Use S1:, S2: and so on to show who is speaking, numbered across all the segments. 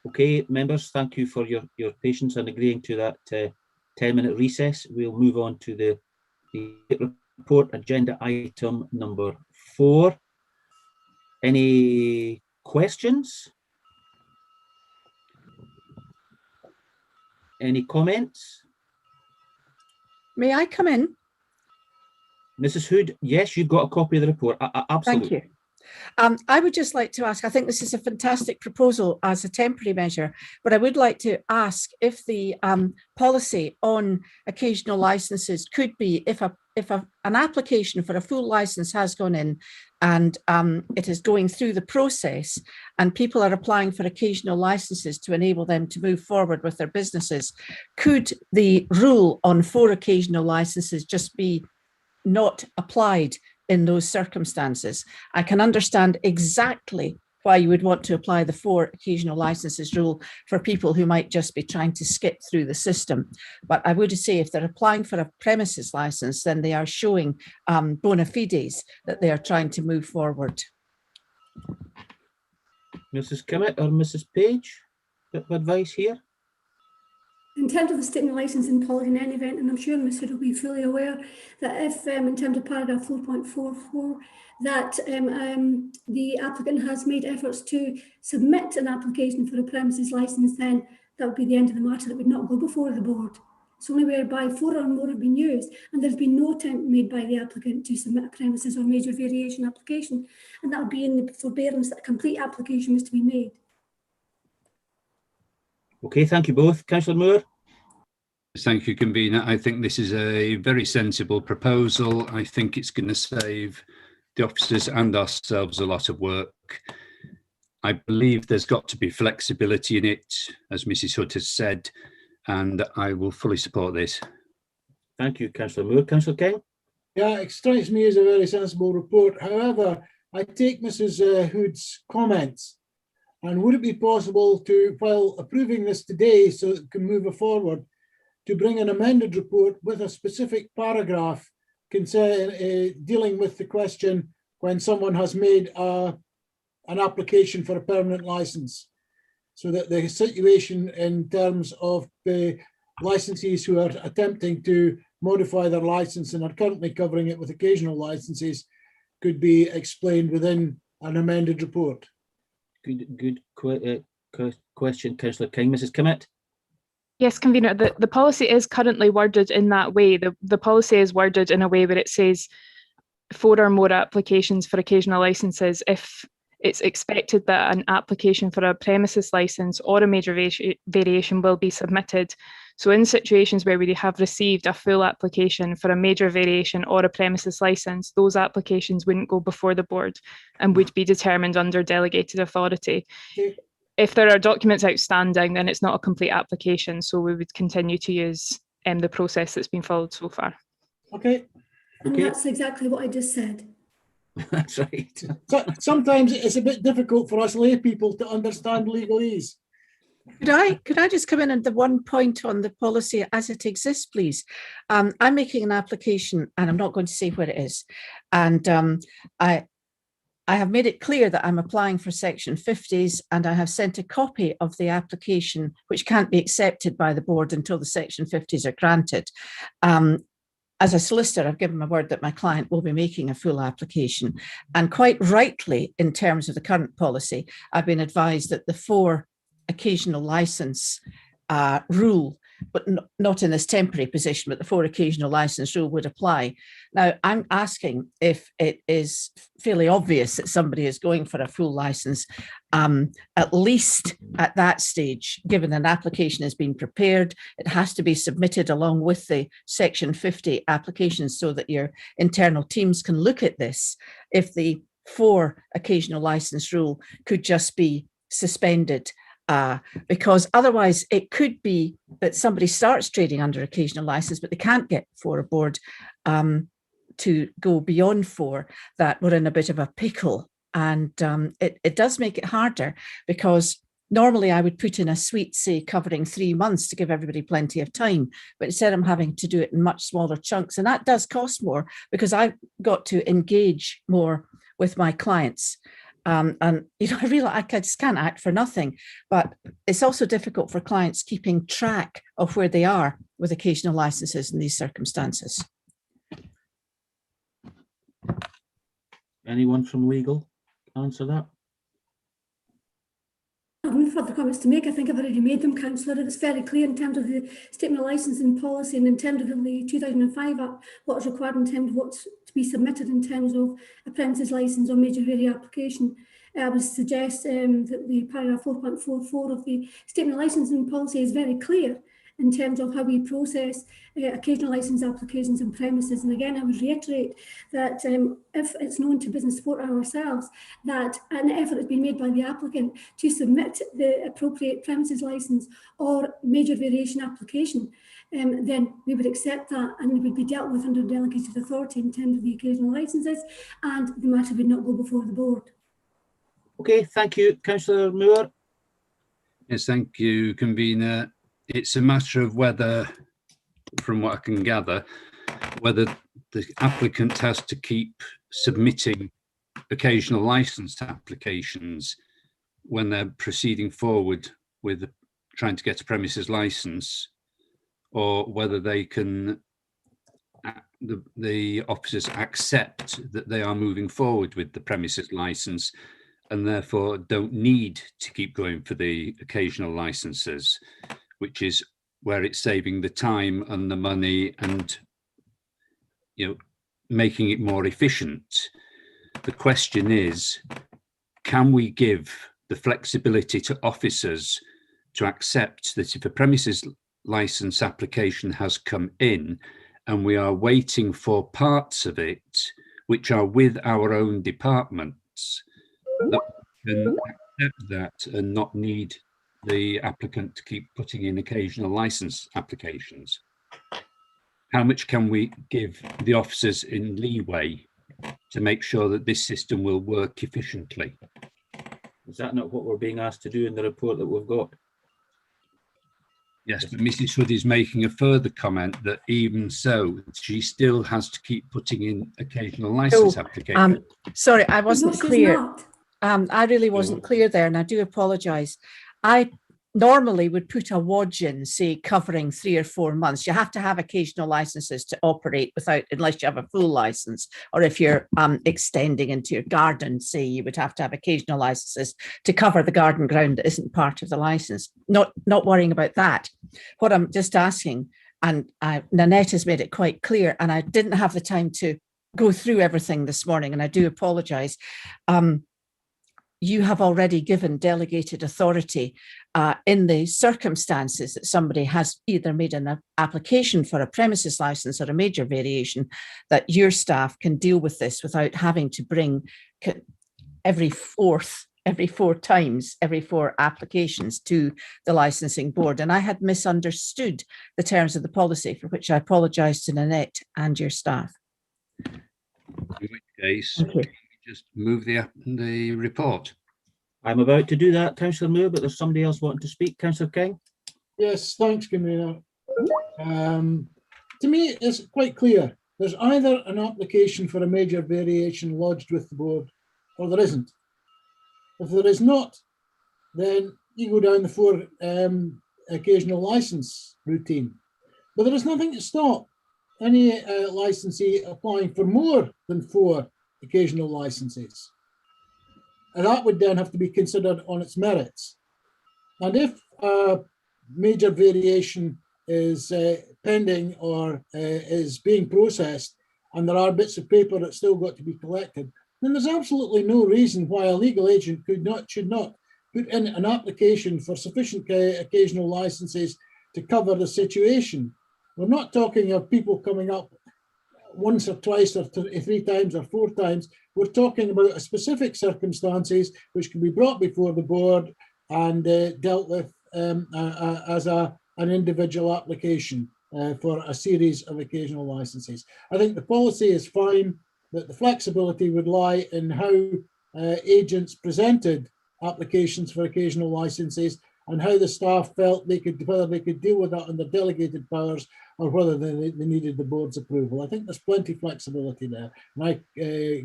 S1: Okay, members, thank you for your patience and agreeing to that 10-minute recess. We'll move on to the report, agenda item number 4. Any questions? Any comments?
S2: May I come in?
S1: Mrs. Hood, yes, you've got a copy of the report. Absolutely.
S2: Thank you. I would just like to ask, I think this is a fantastic proposal as a temporary measure, but I would like to ask if the policy on occasional licenses could be, if an application for a full license has gone in and it is going through the process and people are applying for occasional licenses to enable them to move forward with their businesses, could the rule on 4 occasional licenses just be not applied in those circumstances? I can understand exactly why you would want to apply the 4 occasional licenses rule for people who might just be trying to skip through the system. But I would say if they're applying for a premises license, then they are showing bona fides that they are trying to move forward.
S1: Mrs. Kimmett or Mrs. Page, advice here?
S3: In terms of the statement licensing policy in any event, and I'm sure Ms. Hood will be fully aware that if, in terms of paragraph 4.44, that the applicant has made efforts to submit an application for a premises licence, then that would be the end of the matter. It would not go before the board. It's only whereby 4 or more have been used and there's been no attempt made by the applicant to submit a premises or major variation application, and that would be in the forbearance that a complete application was to be made.
S1: Okay, thank you both. Councillor Moore.
S4: Thank you, convener. I think this is a very sensible proposal. I think it's going to save the officers and ourselves a lot of work. I believe there's got to be flexibility in it, as Mrs. Hood has said, and I will fully support this.
S1: Thank you, Councillor Moore. Councillor King?
S5: Yeah, it strikes me as a very sensible report. However, I take Mrs. Hood's comments. And would it be possible to, while approving this today so it can move forward, to bring an amended report with a specific paragraph dealing with the question when someone has made an application for a permanent license, so that the situation in terms of the licensees who are attempting to modify their license and are currently covering it with occasional licenses could be explained within an amended report.
S1: Good question, Councillor King. Mrs. Kimmett?
S6: Yes, convener, the policy is currently worded in that way. The policy is worded in a way where it says 4 or more applications for occasional licenses if it's expected that an application for a premises license or a major variation will be submitted. So in situations where we have received a full application for a major variation or a premises license, those applications wouldn't go before the board and would be determined under delegated authority. If there are documents outstanding, then it's not a complete application, so we would continue to use the process that's been followed so far.
S5: Okay.
S3: And that's exactly what I just said.
S1: That's right.
S5: So, sometimes it's a bit difficult for us lay people to understand legalese.
S2: Could I just come in at the one point on the policy as it exists, please? I'm making an application and I'm not going to say where it is. And I have made it clear that I'm applying for Section 50s, and I have sent a copy of the application, which can't be accepted by the board until the Section 50s are granted. As a solicitor, I've given my word that my client will be making a full application. And quite rightly, in terms of the current policy, I've been advised that the 4 occasional license rule, but not in this temporary position, but the 4 occasional license rule would apply. Now, I'm asking if it is fairly obvious that somebody is going for a full license, at least at that stage, given an application has been prepared, it has to be submitted along with the Section 50 applications so that your internal teams can look at this. If the 4 occasional license rule could just be suspended, because otherwise it could be that somebody starts trading under occasional license, but they can't get 4 aboard to go beyond 4, that we're in a bit of a pickle. And it does make it harder, because normally I would put in a suite, say, covering 3 months to give everybody plenty of time, but instead I'm having to do it in much smaller chunks, and that does cost more because I've got to engage more with my clients. And I realize I just can't act for nothing, but it's also difficult for clients keeping track of where they are with occasional licenses in these circumstances.
S1: Anyone from legal answer that?
S3: I have no further comments to make. I think I've already made them, Councillor. It's very clear in terms of the statement of licensing policy and in terms of the 2005 Act, what is required in terms of what's to be submitted in terms of a premises licence or major area application. I would suggest that the paragraph 4.44 of the statement of licensing policy is very clear in terms of how we process occasional licence applications and premises. And again, I would reiterate that if it's known to business support ourselves that an effort has been made by the applicant to submit the appropriate premises licence or major variation application, then we would accept that and it would be dealt with under delegated authority in terms of the occasional licences, and the matter would not go before the board.
S1: Okay, thank you, Councillor Moore.
S4: Yes, thank you, Convener. It's a matter of whether, from what I can gather, whether the applicant has to keep submitting occasional licence applications when they're proceeding forward with trying to get a premises licence, or whether they can, the officers accept that they are moving forward with the premises licence and therefore don't need to keep going for the occasional licenses, which is where it's saving the time and the money and, you know, making it more efficient. The question is, can we give the flexibility to officers to accept that if a premises license application has come in and we are waiting for parts of it which are with our own departments, that we can accept that and not need the applicant to keep putting in occasional license applications? How much can we give the officers in leeway to make sure that this system will work efficiently?
S1: Is that not what we're being asked to do in the report that we've got?
S4: Yes, but Mrs. Hood is making a further comment that even so, she still has to keep putting in occasional license applications.
S2: Sorry, I wasn't
S3: No, she's
S2: clear.
S3: not.
S2: I really wasn't clear there, and I do apologise. I normally would put a wodge in, say, covering 3 or 4 months. You have to have occasional licenses to operate without, unless you have a full license, or if you're extending into your garden, say, you would have to have occasional licenses to cover the garden ground that isn't part of the license. Not worrying about that. What I'm just asking, and Nanette has made it quite clear, and I didn't have the time to go through everything this morning, and I do apologise. You have already given delegated authority in the circumstances that somebody has either made an application for a premises license or a major variation, that your staff can deal with this without having to bring every four applications to the licensing board. And I had misunderstood the terms of the policy, for which I apologise to Nanette and your staff.
S4: In which case, just move the report.
S1: I'm about to do that, Councillor Moore, but there's somebody else wanting to speak. Councillor King?
S5: Yes, thanks, Convener. To me, it's quite clear. There's either an application for a major variation lodged with the board, or there isn't. If there is not, then you go down the 4 occasional licence routine. But there is nothing to stop any licensee applying for more than 4 occasional licenses. And that would then have to be considered on its merits. And if a major variation is pending or is being processed, and there are bits of paper that still got to be collected, then there's absolutely no reason why a legal agent should not put in an application for sufficient occasional licenses to cover the situation. We're not talking of people coming up once or twice or 3 times or 4 times. We're talking about specific circumstances which can be brought before the board and dealt with as an individual application for a series of occasional licenses. I think the policy is fine, that the flexibility would lie in how agents presented applications for occasional licenses and how the staff felt whether they could deal with that under delegated powers or whether they needed the board's approval. I think there's plenty of flexibility there, and I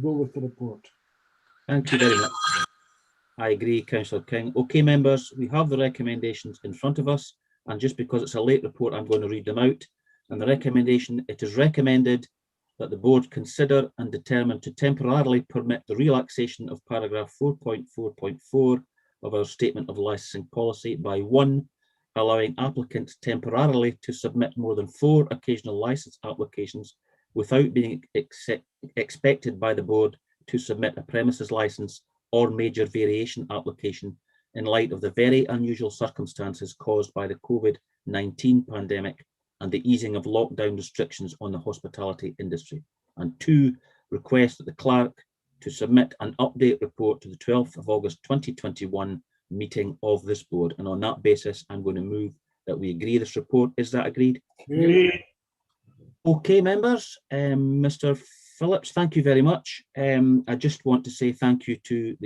S5: go with the report.
S1: Thank you very much. I agree, Councillor King. Okay, members, we have the recommendations in front of us, and just because it's a late report, I'm going to read them out. And the recommendation, it is recommended that the board consider and determine to temporarily permit the relaxation of paragraph 4.4.4 of our statement of licensing policy by 1, allowing applicants temporarily to submit more than 4 occasional license applications without being expected by the board to submit a premises license or major variation application in light of the very unusual circumstances caused by the COVID-19 pandemic and the easing of lockdown restrictions on the hospitality industry. And 2, request that the clerk to submit an update report to the 12th of August 2021 meeting of this board. And on that basis, I'm going to move that we agree this report. Is that agreed?
S5: Agreed.
S1: Okay, members. Mr. Phillips, thank you very much. I just want to say thank you to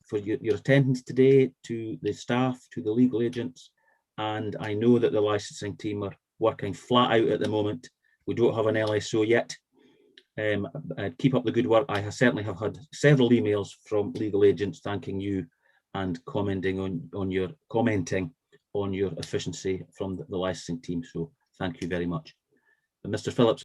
S1: for your attendance today, to the staff, to the legal agents, and I know that the licensing team are working flat out at the moment. We don't have an LSO yet. Keep up the good work. I certainly have had several emails from legal agents thanking you and commenting on your efficiency from the licensing team. So thank you very much. And Mr. Phillips,